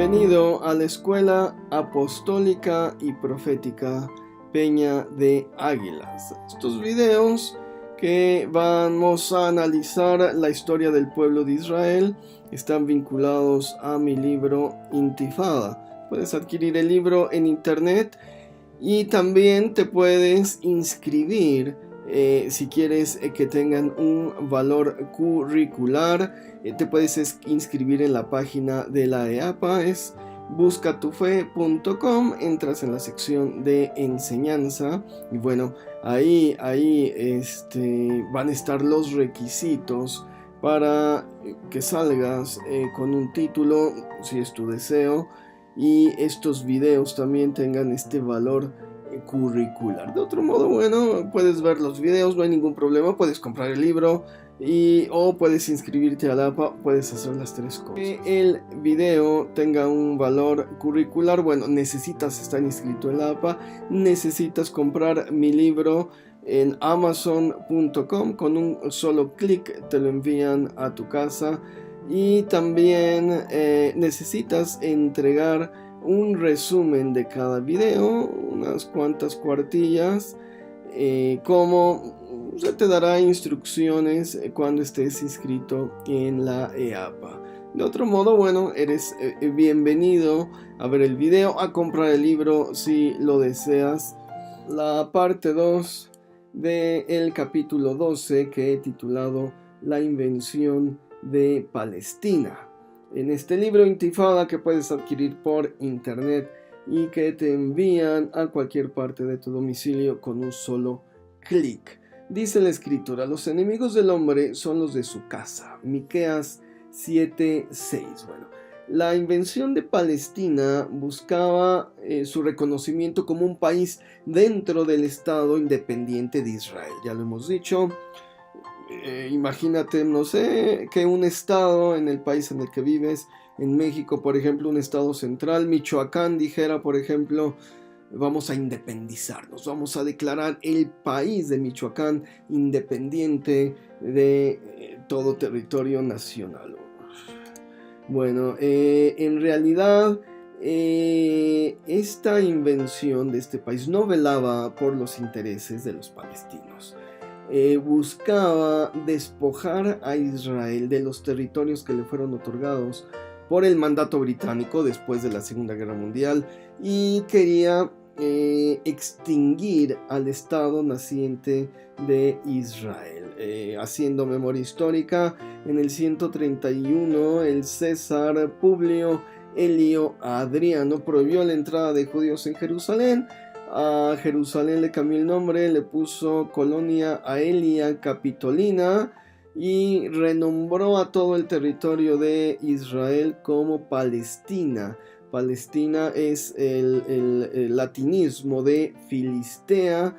Bienvenido a la Escuela Apostólica y Profética Peña de Águilas. Estos videos que vamos a analizar la historia del pueblo de Israel están vinculados a mi libro Intifada. Puedes adquirir el libro en internet y también te puedes inscribir si quieres que tengan un valor curricular. Te puedes inscribir en la página de la EAPA, es buscatufe.com, entras en la sección de enseñanza y bueno, ahí van a estar los requisitos para que salgas con un título, si es tu deseo, y estos videos también tengan este valor curricular. De otro modo, bueno, puedes ver los videos, no hay ningún problema, puedes comprar el libro o puedes inscribirte a la APA, puedes hacer las tres cosas. Que el video tenga un valor curricular, bueno, necesitas estar inscrito en la APA, necesitas comprar mi libro en amazon.com, con un solo clic te lo envían a tu casa, y también necesitas entregar un resumen de cada video, unas cuantas cuartillas, como se te dará instrucciones cuando estés inscrito en la EAPA. De otro modo, bueno, eres bienvenido a ver el video, a comprar el libro si lo deseas. La parte 2 del capítulo 12, que he titulado La invención de Palestina. En este libro Intifada, que puedes adquirir por internet y que te envían a cualquier parte de tu domicilio con un solo clic. Dice la escritura: los enemigos del hombre son los de su casa. Miqueas 7:6. Bueno, la invención de Palestina buscaba su reconocimiento como un país dentro del Estado independiente de Israel. Ya lo hemos dicho. Imagínate, no sé, que un estado en el país en el que vives, en México, por ejemplo, un estado central, Michoacán, dijera, por ejemplo, vamos a independizarnos, vamos a declarar el país de Michoacán independiente de todo territorio nacional. Bueno, en realidad, esta invención de este país no velaba por los intereses de los palestinos. Buscaba despojar a Israel de los territorios que le fueron otorgados por el mandato británico después de la Segunda Guerra Mundial, y quería extinguir al Estado naciente de Israel. Haciendo memoria histórica, en el 131 el César Publio Elio Adriano prohibió la entrada de judíos en Jerusalén. A Jerusalén le cambió el nombre, le puso Colonia Aelia Capitolina y renombró a todo el territorio de Israel como Palestina. Palestina es el latinismo de Filistea,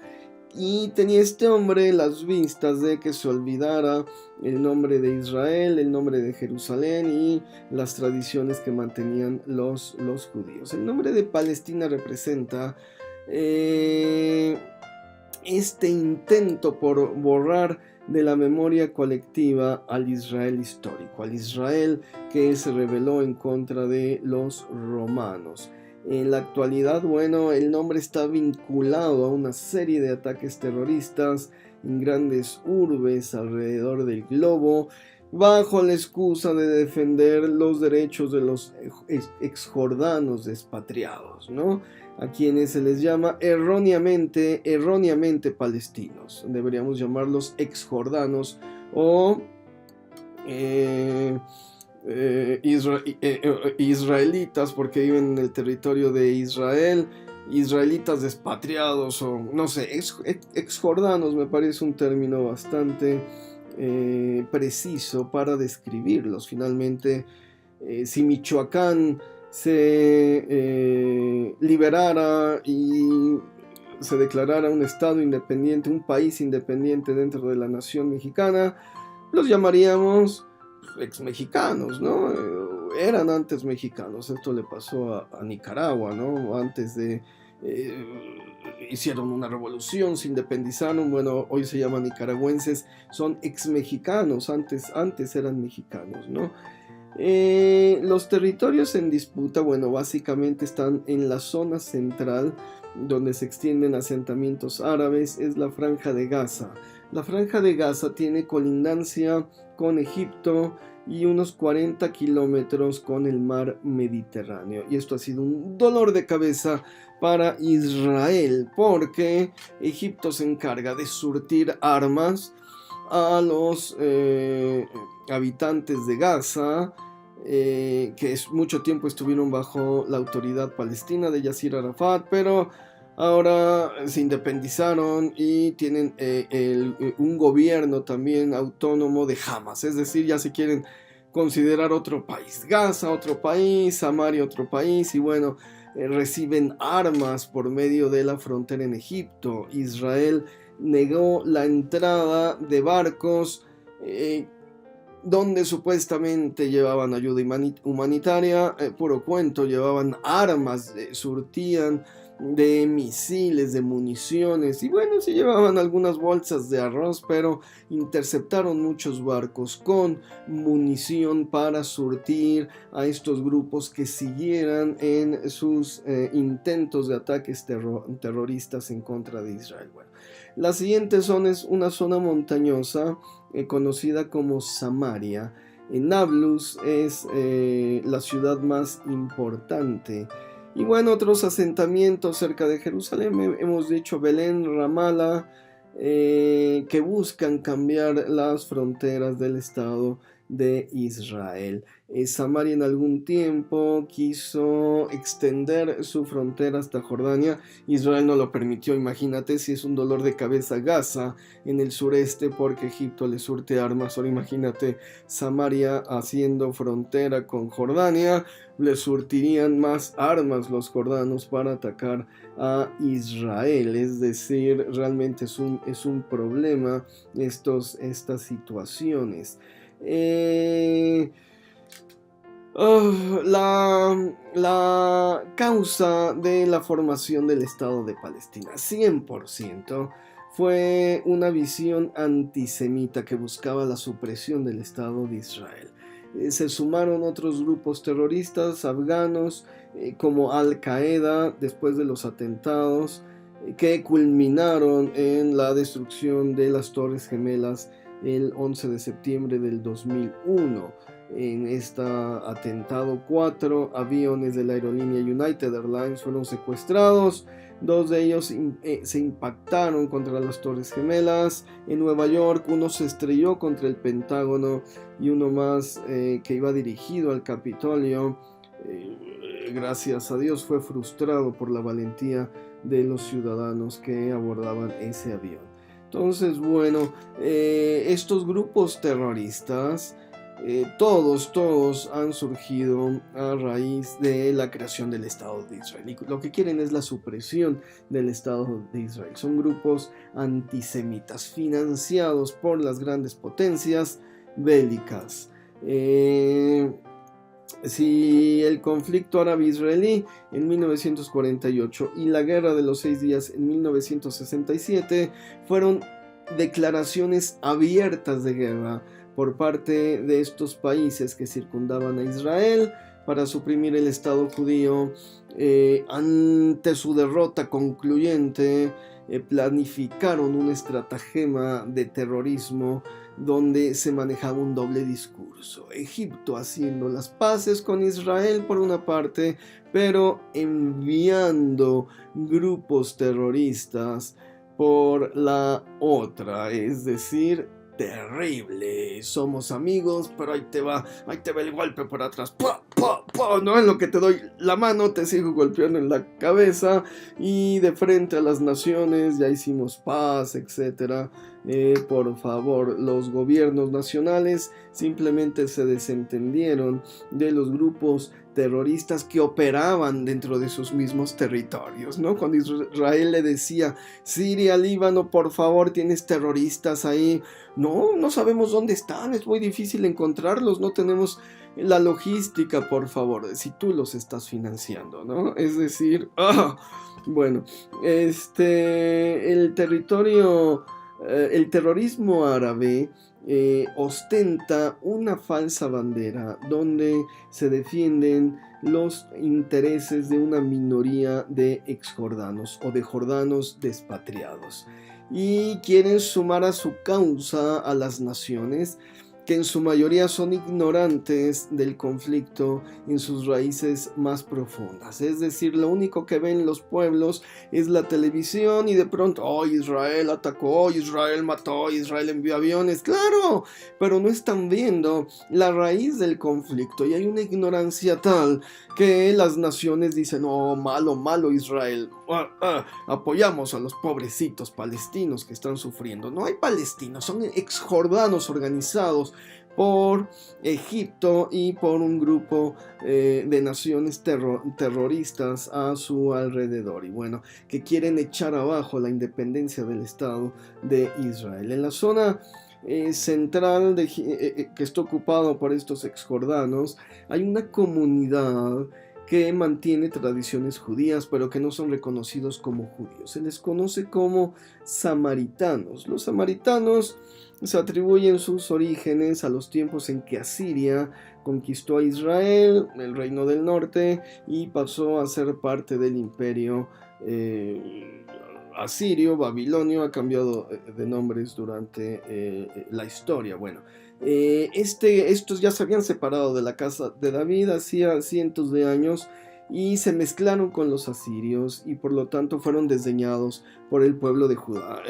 y tenía este hombre las vistas de que se olvidara el nombre de Israel, el nombre de Jerusalén y las tradiciones que mantenían los judíos. El nombre de Palestina representa este intento por borrar de la memoria colectiva al Israel histórico, al Israel que se rebeló en contra de los romanos. En la actualidad, bueno, el nombre está vinculado a una serie de ataques terroristas en grandes urbes alrededor del globo, bajo la excusa de defender los derechos de los exjordanos despatriados, ¿no? A quienes se les llama erróneamente palestinos. Deberíamos llamarlos exjordanos o israelitas, porque viven en el territorio de Israel, israelitas despatriados, o no sé, exjordanos me parece un término bastante preciso para describirlos. Finalmente, si Michoacán se liberara y se declarara un estado independiente, un país independiente dentro de la nación mexicana, los llamaríamos ex-mexicanos, ¿no? Eran antes mexicanos. Esto le pasó a Nicaragua, ¿no? Antes de hicieron una revolución, se independizaron, bueno, hoy se llaman nicaragüenses, son ex-mexicanos, antes eran mexicanos, ¿no? Los territorios en disputa, bueno, básicamente están en la zona central, donde se extienden asentamientos árabes, es la Franja de Gaza. La Franja de Gaza tiene colindancia con Egipto y unos 40 kilómetros con el mar Mediterráneo. Y esto ha sido un dolor de cabeza para Israel, porque Egipto se encarga de surtir armas a los habitantes de Gaza, que mucho tiempo estuvieron bajo la autoridad palestina de Yasir Arafat, pero ahora se independizaron y tienen un gobierno también autónomo de Hamas, es decir, ya se quieren considerar otro país. Gaza otro país, Samaria otro país, y bueno, reciben armas por medio de la frontera en Egipto. Israel negó la entrada de barcos donde supuestamente llevaban ayuda humanitaria, puro cuento, llevaban armas, surtían de misiles, de municiones, y bueno, sí llevaban algunas bolsas de arroz, pero interceptaron muchos barcos con munición para surtir a estos grupos que siguieran en sus intentos de ataques terroristas en contra de Israel. Bueno, la siguiente zona es una zona montañosa conocida como Samaria. Nablus es la ciudad más importante. Y bueno, otros asentamientos cerca de Jerusalén, hemos dicho Belén, Ramala, que buscan cambiar las fronteras del Estado de Israel. Samaria en algún tiempo quiso extender su frontera hasta Jordania. Israel no lo permitió. Imagínate si es un dolor de cabeza Gaza en el sureste porque Egipto le surte armas. Ahora imagínate Samaria haciendo frontera con Jordania. Le surtirían más armas los jordanos para atacar a Israel. Es decir, realmente es un problema estas situaciones. La causa de la formación del Estado de Palestina 100% fue una visión antisemita que buscaba la supresión del Estado de Israel. Se sumaron otros grupos terroristas afganos como Al-Qaeda después de los atentados que culminaron en la destrucción de las Torres Gemelas el 11 de septiembre del 2001. En este atentado, 4 aviones de la aerolínea United Airlines fueron secuestrados. 2 de ellos se impactaron contra las Torres Gemelas en Nueva York. Uno se estrelló contra el Pentágono y uno más que iba dirigido al Capitolio. Gracias a Dios fue frustrado por la valentía de los ciudadanos que abordaban ese avión. Entonces, bueno, estos grupos terroristas, todos han surgido a raíz de la creación del Estado de Israel. Y lo que quieren es la supresión del Estado de Israel. Son grupos antisemitas financiados por las grandes potencias bélicas. Si el conflicto árabe-israelí en 1948 y la Guerra de los 6 días en 1967 fueron declaraciones abiertas de guerra por parte de estos países que circundaban a Israel para suprimir el Estado judío, ante su derrota concluyente, planificaron un estratagema de terrorismo donde se manejaba un doble discurso. Egipto haciendo las paces con Israel por una parte, pero enviando grupos terroristas por la otra, es decir, terrible. Somos amigos, pero ahí te va el golpe por atrás. ¡Pah, pah, pah! No, en lo que te doy la mano te sigo golpeando en la cabeza, y de frente a las naciones ya hicimos paz, etcétera. Por favor, los gobiernos nacionales simplemente se desentendieron de los grupos terroristas que operaban dentro de sus mismos territorios, ¿no? Cuando Israel le decía: Siria, Líbano, por favor, tienes terroristas ahí. No sabemos dónde están, es muy difícil encontrarlos, no tenemos la logística, por favor, si tú los estás financiando, ¿no? Es decir, bueno, el territorio El terrorismo árabe ostenta una falsa bandera donde se defienden los intereses de una minoría de exjordanos o de jordanos despatriados y quieren sumar a su causa a las naciones que en su mayoría son ignorantes del conflicto en sus raíces más profundas. Es decir, lo único que ven los pueblos es la televisión y de pronto, oh, Israel atacó, Israel mató, Israel envió aviones, claro, pero no están viendo la raíz del conflicto y hay una ignorancia tal que las naciones dicen, oh, malo, malo Israel, apoyamos a los pobrecitos palestinos que están sufriendo. No hay palestinos, son exjordanos organizados por Egipto y por un grupo de naciones terroristas a su alrededor y bueno, que quieren echar abajo la independencia del Estado de Israel. En la zona central que está ocupado por estos exjordanos hay una comunidad que mantiene tradiciones judías, pero que no son reconocidos como judíos. Se les conoce como samaritanos. Los samaritanos se atribuyen sus orígenes a los tiempos en que Asiria conquistó a Israel, el reino del norte, y pasó a ser parte del imperio asirio. Babilonio ha cambiado de nombres durante la historia. Bueno, estos ya se habían separado de la casa de David hacía cientos de años y se mezclaron con los asirios y por lo tanto fueron desdeñados por el pueblo de Judá.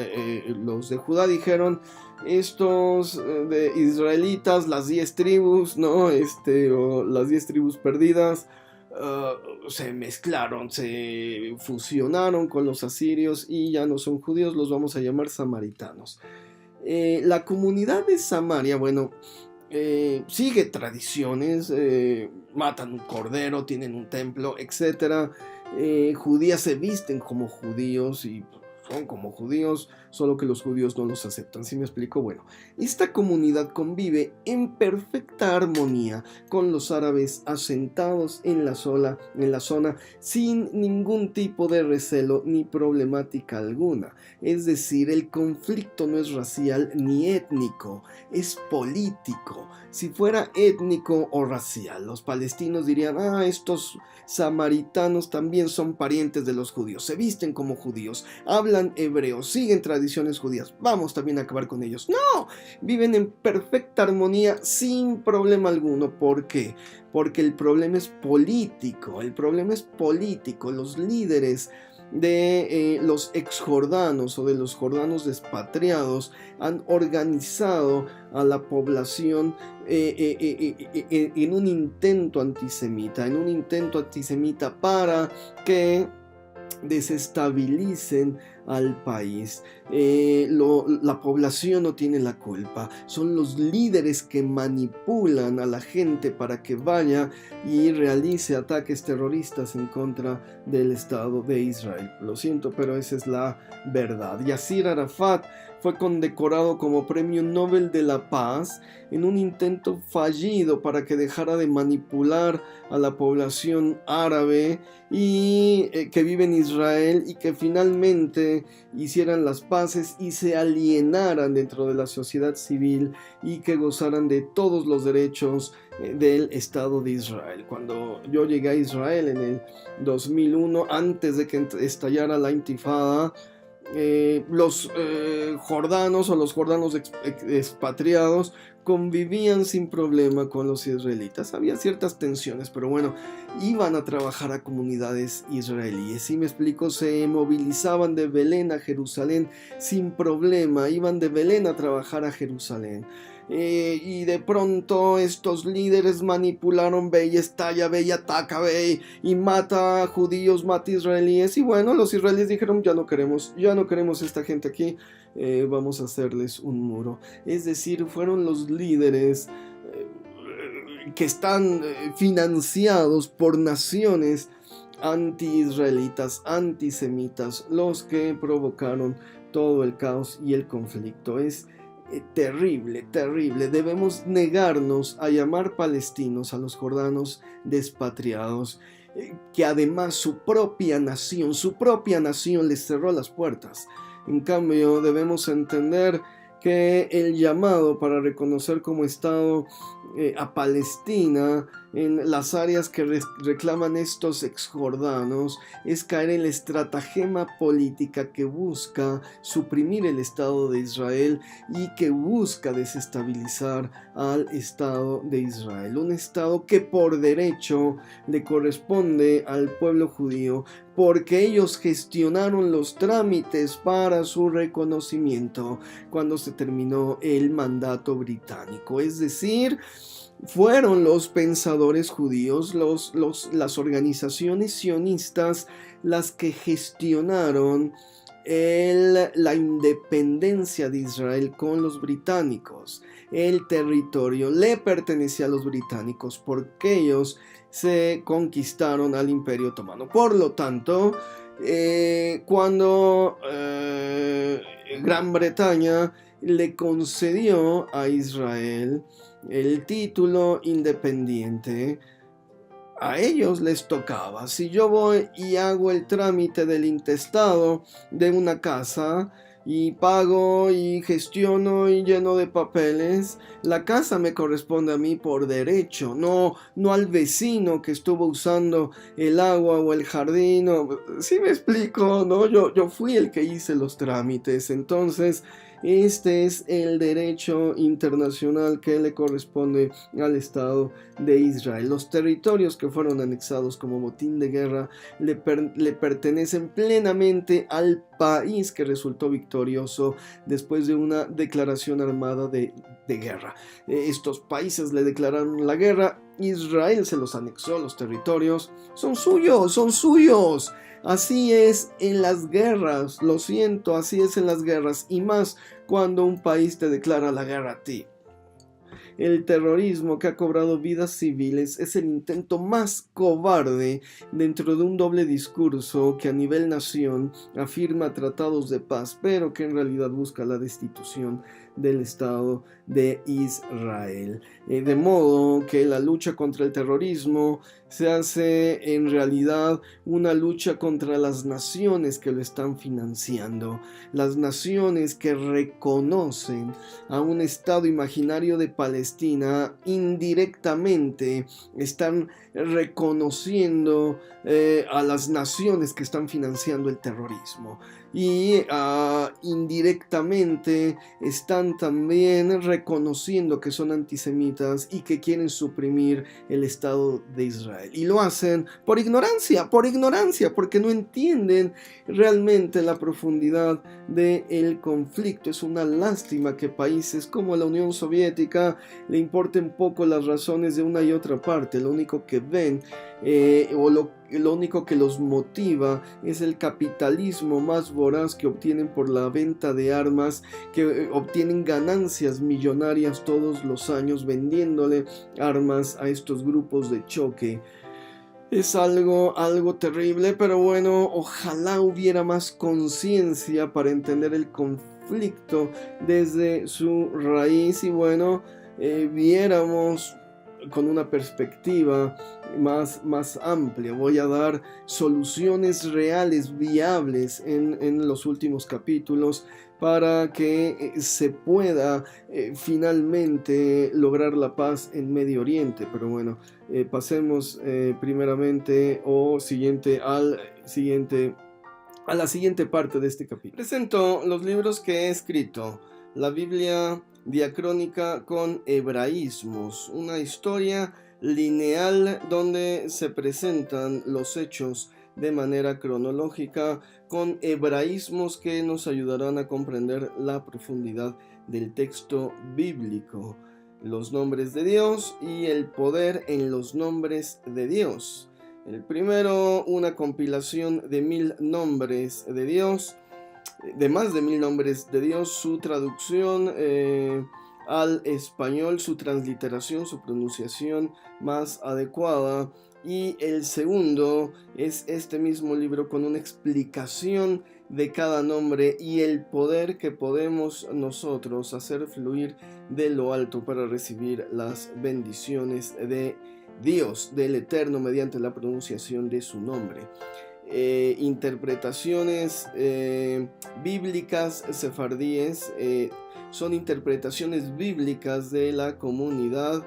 Los de Judá dijeron, estos de israelitas, las 10 tribus, ¿no? O las 10 tribus perdidas, se mezclaron, se fusionaron con los asirios y ya no son judíos, los vamos a llamar samaritanos. La comunidad de Samaria, bueno, sigue tradiciones, matan un cordero, tienen un templo, etc. Judías se visten como judíos y son como judíos, solo que los judíos no los aceptan. ¿Sí me explico? Bueno, esta comunidad convive en perfecta armonía con los árabes asentados en la zona sin ningún tipo de recelo ni problemática alguna. Es decir, el conflicto no es racial ni étnico, es político. Si fuera étnico o racial, los palestinos dirían, estos samaritanos también son parientes de los judíos, se visten como judíos, hablan hebreo, siguen tradiciones judías, vamos también a acabar con ellos. No, viven en perfecta armonía sin problema alguno. ¿Por qué? Porque el problema es político, los líderes de los exjordanos o de los jordanos despatriados han organizado a la población en un intento antisemita, para que desestabilicen al país. La población no tiene la culpa, son los líderes que manipulan a la gente para que vaya y realice ataques terroristas en contra del Estado de Israel. Lo siento, pero esa es la verdad. Yasir Arafat fue condecorado como Premio Nobel de la Paz en un intento fallido para que dejara de manipular a la población árabe y que vive en Israel y que finalmente hicieran las paces y se alienaran dentro de la sociedad civil y que gozaran de todos los derechos del Estado de Israel. Cuando yo llegué a Israel en el 2001, antes de que estallara la intifada, los jordanos o los jordanos expatriados convivían sin problema con los israelitas. Había ciertas tensiones, pero bueno, iban a trabajar a comunidades israelíes. ¿Sí me explico? Se movilizaban de Belén a Jerusalén sin problema, iban de Belén a trabajar a Jerusalén. Y de pronto estos líderes manipularon, ve y estalla, ve y ataca, ve y mata a judíos, mata a israelíes, y bueno, los israelíes dijeron, ya no queremos esta gente aquí, vamos a hacerles un muro. Es decir, fueron los líderes que están financiados por naciones anti-israelitas, antisemitas, los que provocaron todo el caos y el conflicto. Es terrible, terrible. Debemos negarnos a llamar palestinos a los jordanos despatriados, que además su propia nación les cerró las puertas. En cambio, debemos entender que el llamado para reconocer como Estado a Palestina en las áreas que reclaman estos exjordanos es caer en la estratagema política que busca suprimir el Estado de Israel y que busca desestabilizar al Estado de Israel, un Estado que por derecho le corresponde al pueblo judío porque ellos gestionaron los trámites para su reconocimiento cuando se terminó el mandato británico, es decir, fueron los pensadores judíos, las organizaciones sionistas, las que gestionaron la independencia de Israel con los británicos. El territorio le pertenecía a los británicos porque ellos se conquistaron al Imperio Otomano. Por lo tanto, cuando Gran Bretaña le concedió a Israel el título independiente, a ellos les tocaba. Si yo voy y hago el trámite del intestado de una casa y pago y gestiono y lleno de papeles, la casa me corresponde a mí por derecho, no al vecino que estuvo usando el agua o el jardín. ¿Sí me explico? ¿No? Yo fui el que hice los trámites. Entonces, este es el derecho internacional que le corresponde al Estado de Israel. Los territorios que fueron anexados como botín de guerra le pertenecen plenamente al país que resultó victorioso después de una declaración armada de guerra. Estos países le declararon la guerra, Israel se los anexó, los territorios son suyos, son suyos. Así es en las guerras, lo siento, así es en las guerras, y más cuando un país te declara la guerra a ti. El terrorismo que ha cobrado vidas civiles es el intento más cobarde dentro de un doble discurso que a nivel nación afirma tratados de paz, pero que en realidad busca la destitución del Estado de Israel. De modo que la lucha contra el terrorismo se hace en realidad una lucha contra las naciones que lo están financiando, las naciones que reconocen a un Estado imaginario de Palestina, indirectamente están reconociendo a las naciones que están financiando el terrorismo. Y indirectamente están también reconociendo que son antisemitas y que quieren suprimir el Estado de Israel. Y lo hacen por ignorancia, porque no entienden realmente la profundidad del conflicto. Es una lástima que países como la Unión Soviética le importen poco las razones de una y otra parte. Lo único que ven lo único que los motiva es el capitalismo más voraz que obtienen por la venta de armas, que obtienen ganancias millonarias todos los años vendiéndole armas a estos grupos de choque. Es algo terrible, pero bueno, ojalá hubiera más conciencia para entender el conflicto desde su raíz y bueno, viéramos con una perspectiva más amplia. Voy a dar soluciones reales, viables en los últimos capítulos para que se pueda finalmente lograr la paz en Medio Oriente. Pero bueno, pasemos primeramente a la siguiente parte de este capítulo. Presento los libros que he escrito: la Biblia diacrónica con hebraísmos, una historia lineal donde se presentan los hechos de manera cronológica con hebraísmos que nos ayudarán a comprender la profundidad del texto bíblico, los nombres de Dios y el poder en los nombres de Dios. El primero, una compilación de 1000 nombres de Dios, de más de 1000 nombres de Dios, su traducción al español, su transliteración, su pronunciación más adecuada. Y el segundo es este mismo libro con una explicación de cada nombre y el poder que podemos nosotros hacer fluir de lo alto para recibir las bendiciones de Dios, del Eterno, mediante la pronunciación de su nombre. interpretaciones bíblicas sefardíes, son interpretaciones bíblicas de la comunidad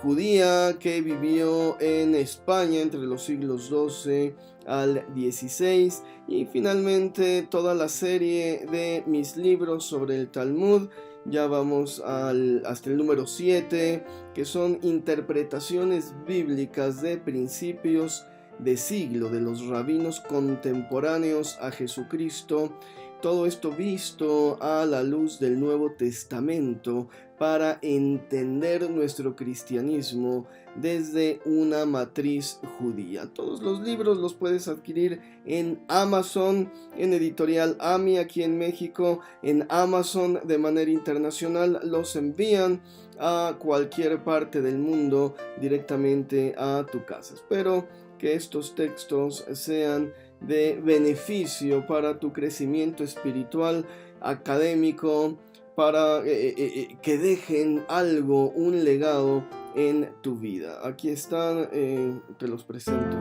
judía que vivió en España entre los siglos XII al XVI, y finalmente toda la serie de mis libros sobre el Talmud. Ya vamos hasta el número 7, que son interpretaciones bíblicas de principios de siglo de los rabinos contemporáneos a Jesucristo. Todo esto visto a la luz del Nuevo Testamento para entender nuestro cristianismo desde una matriz judía. Todos los libros los puedes adquirir en Amazon, en Editorial AMI aquí en México, en Amazon de manera internacional. Los envían a cualquier parte del mundo directamente a tu casa. Espero que estos textos sean de beneficio para tu crecimiento espiritual, académico, para que dejen algo, un legado en tu vida. Aquí están, te los presento.